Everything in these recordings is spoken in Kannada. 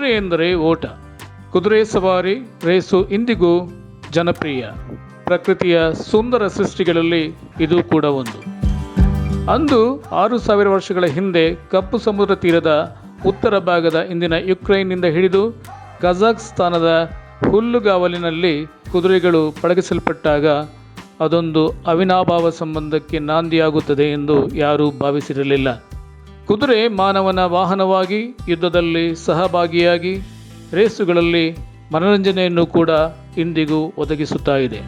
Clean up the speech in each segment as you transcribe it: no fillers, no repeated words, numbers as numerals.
ಕುದುರೆ ಎಂದರೆ ಓಟ. ಕುದುರೆ ಸವಾರಿ ರೇಸು ಇಂದಿಗೂ ಜನಪ್ರಿಯ. ಪ್ರಕೃತಿಯ ಸುಂದರ ಸೃಷ್ಟಿಗಳಲ್ಲಿ ಇದು ಕೂಡ ಒಂದು. ಅಂದು 6000 ವರ್ಷಗಳ ಹಿಂದೆ ಕಪ್ಪು ಸಮುದ್ರ ತೀರದ ಉತ್ತರ ಭಾಗದ ಇಂದಿನ ಯುಕ್ರೈನ್ನಿಂದ ಹಿಡಿದು ಕಜಾಕ್ಸ್ತಾನದ ಹುಲ್ಲುಗಾವಲಿನಲ್ಲಿ ಕುದುರೆಗಳು ಪಳಗಿಸಲ್ಪಟ್ಟಾಗ ಅದೊಂದು ಅವಿನಾಭಾವ ಸಂಬಂಧಕ್ಕೆ ನಾಂದಿಯಾಗುತ್ತದೆ ಎಂದು ಯಾರೂ ಭಾವಿಸಿರಲಿಲ್ಲ. ಕುದುರೆ ಮಾನವನ ವಾಹನವಾಗಿ, ಯುದ್ಧದಲ್ಲಿ ಸಹಭಾಗಿಯಾಗಿ, ರೇಸುಗಳಲ್ಲಿ ಮನರಂಜನೆಯನ್ನು ಕೂಡ ಇಂದಿಗೂ ಒದಗಿಸುತ್ತಾ ಇದೆ.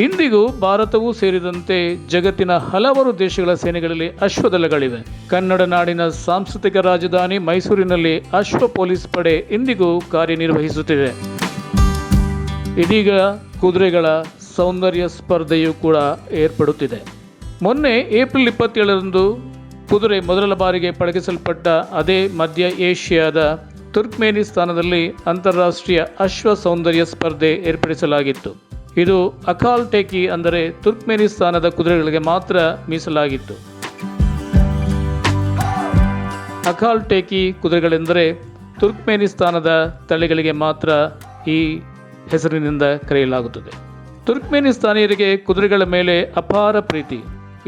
ಇಂದಿಗೂ ಭಾರತವೂ ಸೇರಿದಂತೆ ಜಗತ್ತಿನ ಹಲವಾರು ದೇಶಗಳ ಸೇನೆಗಳಲ್ಲಿ ಅಶ್ವದಳಗಳಿವೆ. ಕನ್ನಡ ನಾಡಿನ ಸಾಂಸ್ಕೃತಿಕ ರಾಜಧಾನಿ ಮೈಸೂರಿನಲ್ಲಿ ಅಶ್ವ ಪೊಲೀಸ್ ಪಡೆ ಇಂದಿಗೂ ಕಾರ್ಯನಿರ್ವಹಿಸುತ್ತಿದೆ. ಇದೀಗ ಕುದುರೆಗಳ ಸೌಂದರ್ಯ ಸ್ಪರ್ಧೆಯೂ ಕೂಡ ಏರ್ಪಡುತ್ತಿದೆ. ಮೊನ್ನೆ ಏಪ್ರಿಲ್ 27ರಂದು ಕುದುರೆ ಮೊದಲ ಬಾರಿಗೆ ಪಳಗಿಸಲ್ಪಟ್ಟ ಅದೇ ಮಧ್ಯ ಏಷ್ಯಾದ ತುರ್ಕ್ಮೇನಿಸ್ತಾನದಲ್ಲಿ ಅಂತಾರಾಷ್ಟ್ರೀಯ ಅಶ್ವ ಸೌಂದರ್ಯ ಸ್ಪರ್ಧೆ ಏರ್ಪಡಿಸಲಾಗಿತ್ತು. ಇದು ಅಕಾಲ್ಟೆಕಿ ಅಂದರೆ ತುರ್ಕ್ಮೇನಿಸ್ತಾನದ ಕುದುರೆಗಳಿಗೆ ಮಾತ್ರ ಮೀಸಲಾಗಿತ್ತು. ಅಕಾಲ್ಟೆಕಿ ಕುದುರೆಗಳೆಂದರೆ ತುರ್ಕ್ಮೇನಿಸ್ತಾನದ ತಳಿಗಳಿಗೆ ಮಾತ್ರ ಈ ಹೆಸರಿನಿಂದ ಕರೆಯಲಾಗುತ್ತದೆ. ತುರ್ಕ್ಮೇನಿಸ್ತಾನಿಯರಿಗೆ ಕುದುರೆಗಳ ಮೇಲೆ ಅಪಾರ ಪ್ರೀತಿ.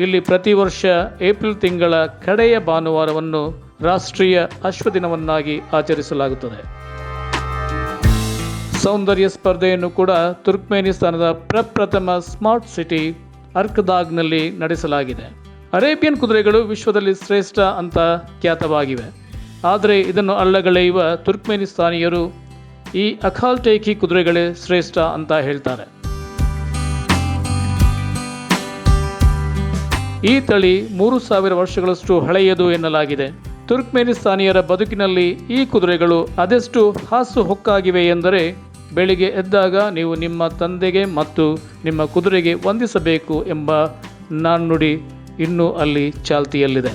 ಇಲ್ಲಿ ಪ್ರತಿ ವರ್ಷ ಏಪ್ರಿಲ್ ತಿಂಗಳ ಕಡೆಯ ಭಾನುವಾರವನ್ನು ರಾಷ್ಟ್ರೀಯ ಅಶ್ವ ದಿನವನ್ನಾಗಿ ಆಚರಿಸಲಾಗುತ್ತದೆ. ಸೌಂದರ್ಯ ಸ್ಪರ್ಧೆಯನ್ನು ಕೂಡ ತುರ್ಕ್ಮೇನಿಸ್ತಾನದ ಪ್ರಪ್ರಥಮ ಸ್ಮಾರ್ಟ್ ಸಿಟಿ ಅರ್ಕದಾಗ್ನಲ್ಲಿ ನಡೆಸಲಾಗಿದೆ. ಅರೇಬಿಯನ್ ಕುದುರೆಗಳು ವಿಶ್ವದಲ್ಲಿ ಶ್ರೇಷ್ಠ ಅಂತ ಖ್ಯಾತವಾಗಿವೆ. ಆದರೆ ಇದನ್ನು ಅಲ್ಲಗಳೆಯುವ ತುರ್ಕ್ಮೇನಿಸ್ತಾನಿಯರು ಈ ಅಕಾಲ್ಟೆಕಿ ಕುದುರೆಗಳೇ ಶ್ರೇಷ್ಠ ಅಂತ ಹೇಳ್ತಾರೆ. ಈ ತಳಿ 3000 ವರ್ಷಗಳಷ್ಟು ಹಳೆಯದು ಎನ್ನಲಾಗಿದೆ. ತುರ್ಕ್ಮೇನಿಸ್ತಾನಿಯರ ಬದುಕಿನಲ್ಲಿ ಈ ಕುದುರೆಗಳು ಅದೆಷ್ಟು ಹಾಸುಹೊಕ್ಕಾಗಿವೆ ಎಂದರೆ, ಬೆಳಿಗ್ಗೆ ಎದ್ದಾಗ ನೀವು ನಿಮ್ಮ ತಂದೆಗೆ ಮತ್ತು ನಿಮ್ಮ ಕುದುರೆಗೆ ವಂದಿಸಬೇಕು ಎಂಬ ನಾಣ್ಣುಡಿ ಇನ್ನೂ ಅಲ್ಲಿ ಚಾಲ್ತಿಯಲ್ಲಿದೆ.